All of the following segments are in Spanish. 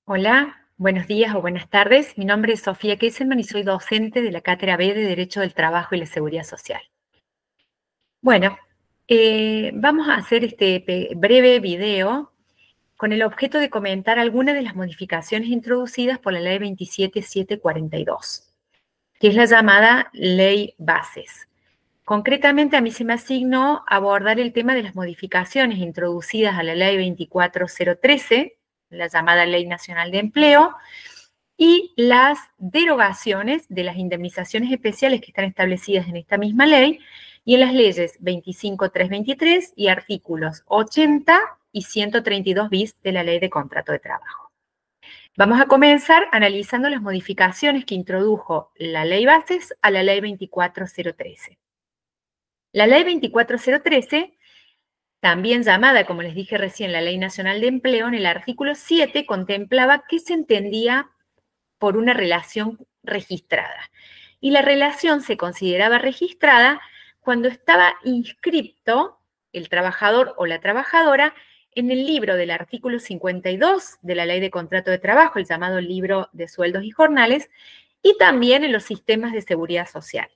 Hola, buenos días o buenas tardes. Mi nombre es Sofía Kesselman y soy docente de la Cátedra B de Derecho del Trabajo y la Seguridad Social. Bueno, vamos a hacer este breve video con el objeto de comentar algunas de las modificaciones introducidas por la Ley 27742, que es la llamada Ley Bases. Concretamente, a mí se me asignó abordar el tema de las modificaciones introducidas a la Ley 24013, la llamada Ley Nacional de Empleo, y las derogaciones de las indemnizaciones especiales que están establecidas en esta misma ley y en las leyes 25.323 y artículos 80 y 132 bis de la Ley de Contrato de Trabajo. Vamos a comenzar analizando las modificaciones que introdujo la Ley Bases a la Ley 24013. La Ley 24013, también llamada, como les dije recién, la Ley Nacional de Empleo, en el artículo 7 contemplaba qué se entendía por una relación registrada. Y la relación se consideraba registrada cuando estaba inscripto el trabajador o la trabajadora en el libro del artículo 52 de la Ley de Contrato de Trabajo, el llamado libro de sueldos y jornales, y también en los sistemas de seguridad social.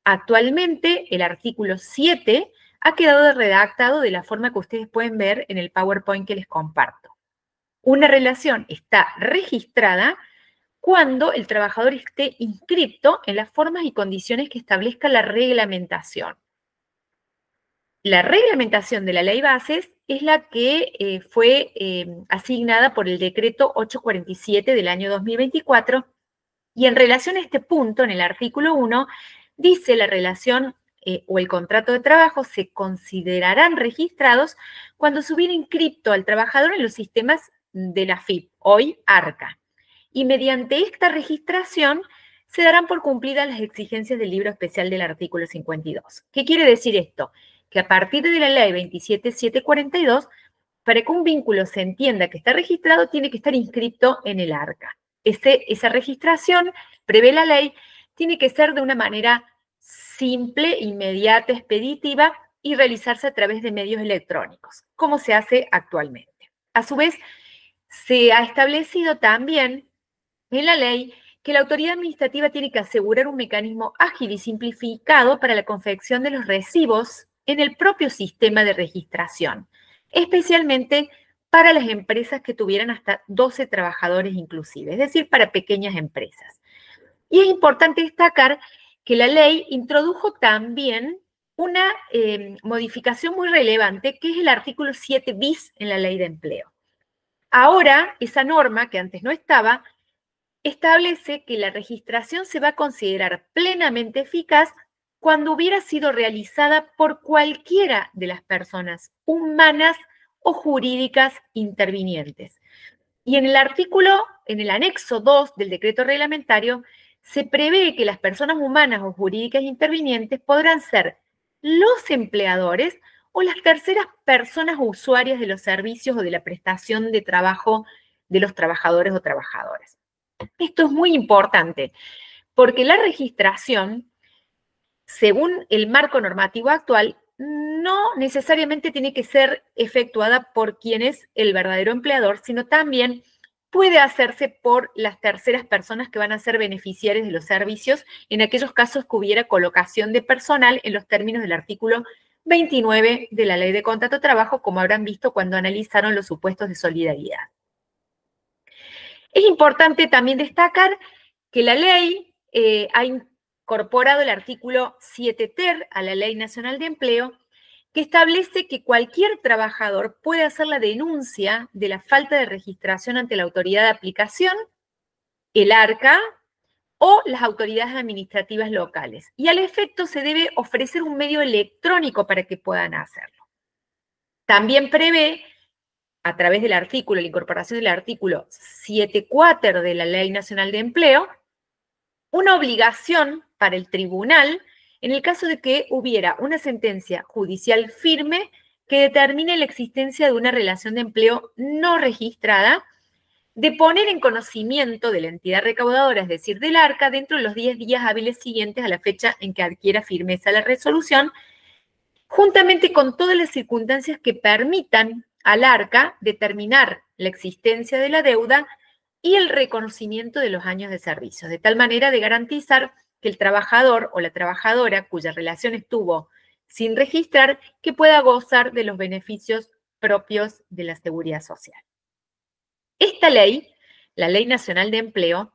Actualmente, el artículo 7 ha quedado redactado de la forma que ustedes pueden ver en el PowerPoint que les comparto. Una relación está registrada cuando el trabajador esté inscripto en las formas y condiciones que establezca la reglamentación. La reglamentación de la Ley Bases es la que fue asignada por el decreto 847 del año 2024, y en relación a este punto, en el artículo 1, dice la relación o el contrato de trabajo se considerarán registrados cuando se hubiera inscripto al trabajador en los sistemas de la FIP, hoy ARCA. Y mediante esta registración se darán por cumplidas las exigencias del libro especial del artículo 52. ¿Qué quiere decir esto? Que a partir de la ley 27742, para que un vínculo se entienda que está registrado, tiene que estar inscrito en el ARCA. Esa registración, prevé la ley, tiene que ser de una manera simple, inmediata, expeditiva y realizarse a través de medios electrónicos, como se hace actualmente. A su vez, se ha establecido también en la ley que la autoridad administrativa tiene que asegurar un mecanismo ágil y simplificado para la confección de los recibos en el propio sistema de registración, especialmente para las empresas que tuvieran hasta 12 trabajadores inclusive, es decir, para pequeñas empresas. Y es importante destacar que la ley introdujo también una modificación muy relevante, que es el artículo 7 bis en la Ley de Empleo. Ahora, esa norma, que antes no estaba, establece que la registración se va a considerar plenamente eficaz cuando hubiera sido realizada por cualquiera de las personas humanas o jurídicas intervinientes. Y en el artículo, en el anexo 2 del decreto reglamentario, se prevé que las personas humanas o jurídicas intervinientes podrán ser los empleadores o las terceras personas usuarias de los servicios o de la prestación de trabajo de los trabajadores o trabajadoras. Esto es muy importante, porque la registración, según el marco normativo actual, no necesariamente tiene que ser efectuada por quien es el verdadero empleador, sino también puede hacerse por las terceras personas que van a ser beneficiarias de los servicios en aquellos casos que hubiera colocación de personal en los términos del artículo 29 de la Ley de Contrato de Trabajo, como habrán visto cuando analizaron los supuestos de solidaridad. Es importante también destacar que la ley ha incorporado el artículo 7 ter a la Ley Nacional de Empleo, que establece que cualquier trabajador puede hacer la denuncia de la falta de registración ante la autoridad de aplicación, el ARCA o las autoridades administrativas locales. Y al efecto se debe ofrecer un medio electrónico para que puedan hacerlo. También prevé, a través del artículo, la incorporación del artículo 7.4 de la Ley Nacional de Empleo, una obligación para el tribunal en el caso de que hubiera una sentencia judicial firme que determine la existencia de una relación de empleo no registrada, de poner en conocimiento de la entidad recaudadora, es decir, del ARCA, dentro de los 10 días hábiles siguientes a la fecha en que adquiera firmeza la resolución, juntamente con todas las circunstancias que permitan al ARCA determinar la existencia de la deuda y el reconocimiento de los años de servicio, de tal manera de garantizar que el trabajador o la trabajadora cuya relación estuvo sin registrar, que pueda gozar de los beneficios propios de la seguridad social. Esta ley, la Ley Nacional de Empleo,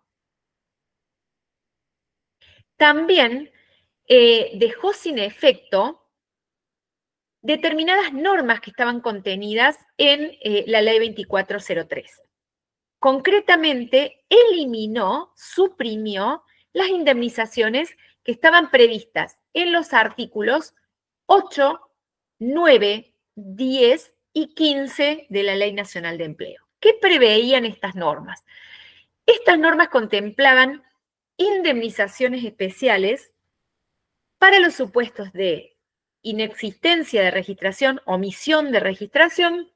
también dejó sin efecto determinadas normas que estaban contenidas en la Ley 2403. Concretamente, eliminó, suprimió las indemnizaciones que estaban previstas en los artículos 8, 9, 10 y 15 de la Ley Nacional de Empleo. ¿Qué preveían estas normas? Estas normas contemplaban indemnizaciones especiales para los supuestos de inexistencia de registración, omisión de registración,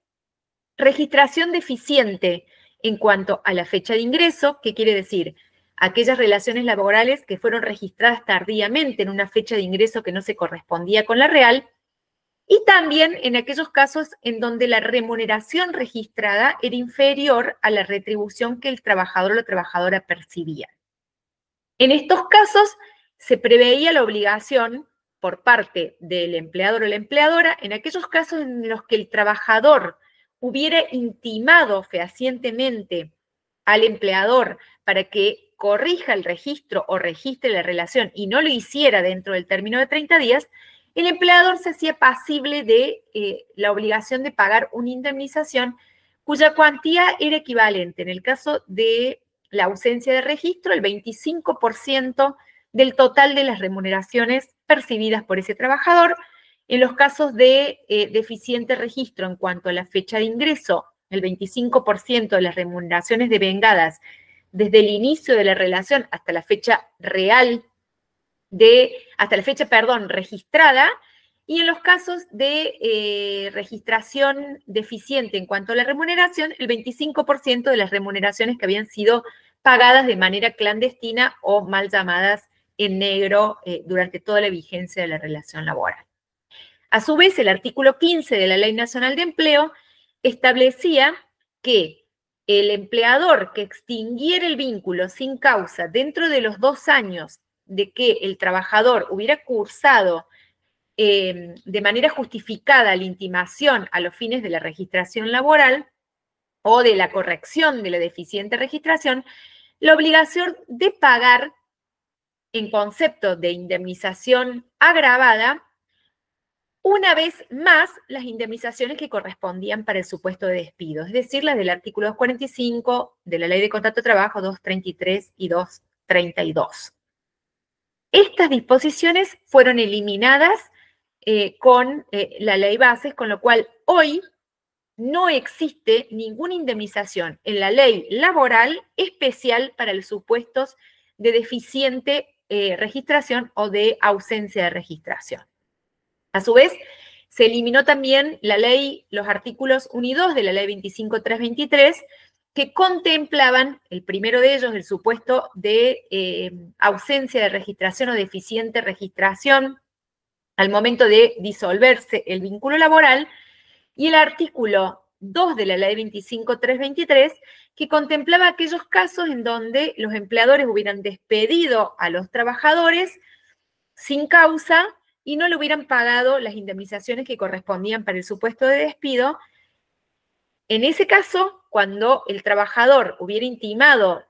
registración deficiente en cuanto a la fecha de ingreso, que quiere decir aquellas relaciones laborales que fueron registradas tardíamente en una fecha de ingreso que no se correspondía con la real, y también en aquellos casos en donde la remuneración registrada era inferior a la retribución que el trabajador o la trabajadora percibía. En estos casos se preveía la obligación por parte del empleador o la empleadora, en aquellos casos en los que el trabajador hubiera intimado fehacientemente al empleador para que corrija el registro o registre la relación y no lo hiciera dentro del término de 30 días, el empleador se hacía pasible de la obligación de pagar una indemnización cuya cuantía era equivalente, en el caso de la ausencia de registro, el 25% del total de las remuneraciones percibidas por ese trabajador. En los casos de deficiente registro en cuanto a la fecha de ingreso, el 25% de las remuneraciones devengadas desde el inicio de la relación hasta la fecha registrada, y en los casos de registración deficiente en cuanto a la remuneración, el 25% de las remuneraciones que habían sido pagadas de manera clandestina o mal llamadas en negro durante toda la vigencia de la relación laboral. A su vez, el artículo 15 de la Ley Nacional de Empleo establecía que el empleador que extinguiera el vínculo sin causa dentro de los 2 años de que el trabajador hubiera cursado de manera justificada la intimación a los fines de la registración laboral o de la corrección de la deficiente registración, la obligación de pagar en concepto de indemnización agravada una vez más las indemnizaciones que correspondían para el supuesto de despido, es decir, las del artículo 245 de la Ley de Contrato de Trabajo 233 y 232. Estas disposiciones fueron eliminadas con la ley bases, con lo cual hoy no existe ninguna indemnización en la ley laboral especial para los supuestos de deficiente registración o de ausencia de registración. A su vez, se eliminó también los artículos 1 y 2 de la ley 25323, que contemplaban, el primero de ellos, el supuesto de ausencia de registración o deficiente registración al momento de disolverse el vínculo laboral, y el artículo 2 de la ley 25323, que contemplaba aquellos casos en donde los empleadores hubieran despedido a los trabajadores sin causa y no le hubieran pagado las indemnizaciones que correspondían para el supuesto de despido. En ese caso, cuando el trabajador hubiera intimado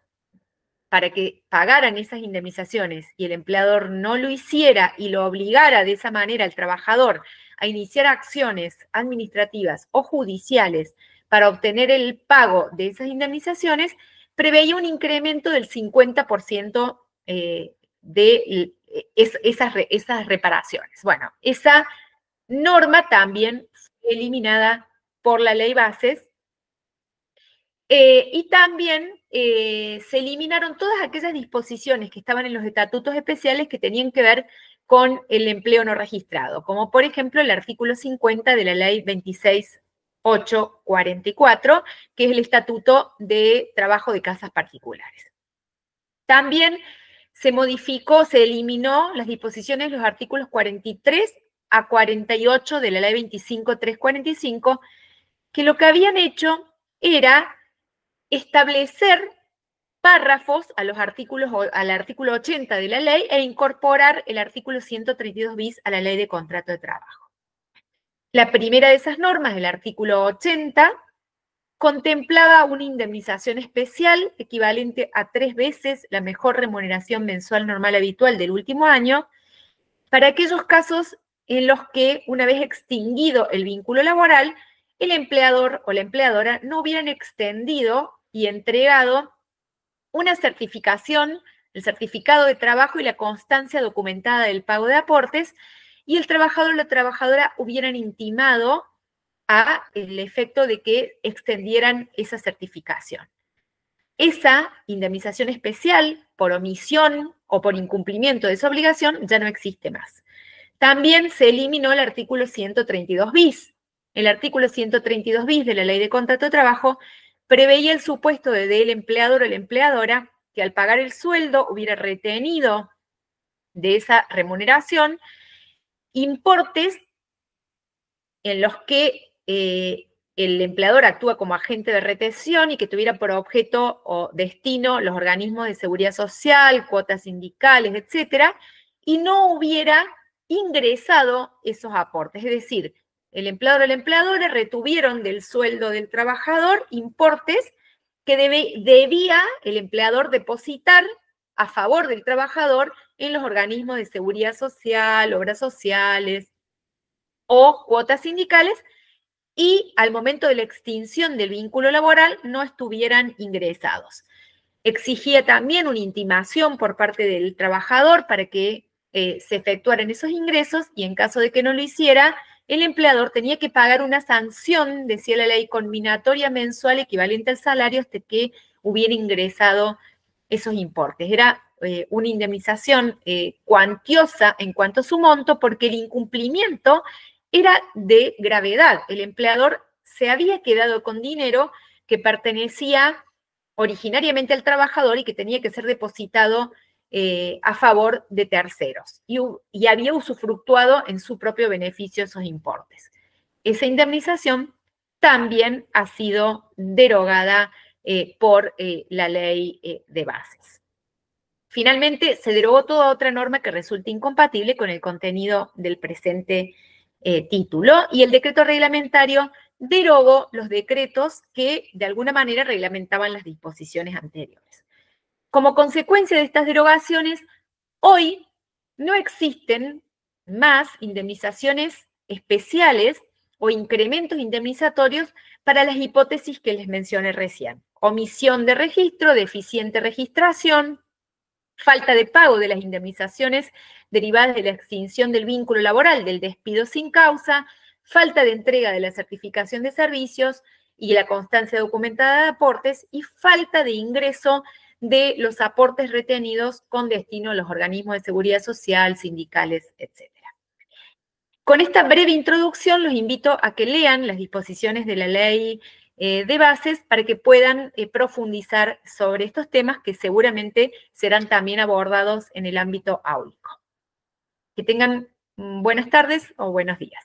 para que pagaran esas indemnizaciones y el empleador no lo hiciera y lo obligara de esa manera al trabajador a iniciar acciones administrativas o judiciales para obtener el pago de esas indemnizaciones, preveía un incremento del 50% de esas reparaciones. Bueno, esa norma también fue eliminada por la ley bases y también se eliminaron todas aquellas disposiciones que estaban en los estatutos especiales que tenían que ver con el empleo no registrado, como por ejemplo el artículo 50 de la ley 26844, que es el estatuto de trabajo de casas particulares. También se modificó, se eliminó las disposiciones de los artículos 43 a 48 de la ley 25345, que lo que habían hecho era establecer párrafos al artículo 80 de la ley e incorporar el artículo 132 bis a la ley de contrato de trabajo. La primera de esas normas, el artículo 80, contemplaba una indemnización especial equivalente a 3 veces la mejor remuneración mensual normal habitual del último año para aquellos casos en los que, una vez extinguido el vínculo laboral, el empleador o la empleadora no hubieran extendido y entregado una certificación, el certificado de trabajo y la constancia documentada del pago de aportes, y el trabajador o la trabajadora hubieran intimado a el efecto de que extendieran esa certificación. Esa indemnización especial por omisión o por incumplimiento de esa obligación ya no existe más. También se eliminó el artículo 132 bis. El artículo 132 bis de la Ley de Contrato de Trabajo preveía el supuesto del empleador o la empleadora que al pagar el sueldo hubiera retenido de esa remuneración importes en los que el empleador actúa como agente de retención y que tuviera por objeto o destino los organismos de seguridad social, cuotas sindicales, etcétera, y no hubiera ingresado esos aportes. Es decir, el empleador o la empleadora retuvieron del sueldo del trabajador importes que debía el empleador depositar a favor del trabajador en los organismos de seguridad social, obras sociales o cuotas sindicales, y al momento de la extinción del vínculo laboral no estuvieran ingresados. Exigía también una intimación por parte del trabajador para que se efectuaran esos ingresos, y en caso de que no lo hiciera, el empleador tenía que pagar una sanción, decía la ley, conminatoria mensual equivalente al salario hasta que hubiera ingresado esos importes. Era una indemnización cuantiosa en cuanto a su monto, porque el incumplimiento era de gravedad. El empleador se había quedado con dinero que pertenecía originariamente al trabajador y que tenía que ser depositado a favor de terceros, y había usufructuado en su propio beneficio esos importes. Esa indemnización también ha sido derogada por la ley de bases. Finalmente, se derogó toda otra norma que resulte incompatible con el contenido del presente título, y el decreto reglamentario derogó los decretos que de alguna manera reglamentaban las disposiciones anteriores. Como consecuencia de estas derogaciones, hoy no existen más indemnizaciones especiales o incrementos indemnizatorios para las hipótesis que les mencioné recién: omisión de registro, deficiente registración, falta de pago de las indemnizaciones derivadas de la extinción del vínculo laboral, del despido sin causa, falta de entrega de la certificación de servicios y la constancia documentada de aportes, y falta de ingreso de los aportes retenidos con destino a los organismos de seguridad social, sindicales, etc. Con esta breve introducción los invito a que lean las disposiciones de la ley de bases para que puedan profundizar sobre estos temas que seguramente serán también abordados en el ámbito áulico. Que tengan buenas tardes o buenos días.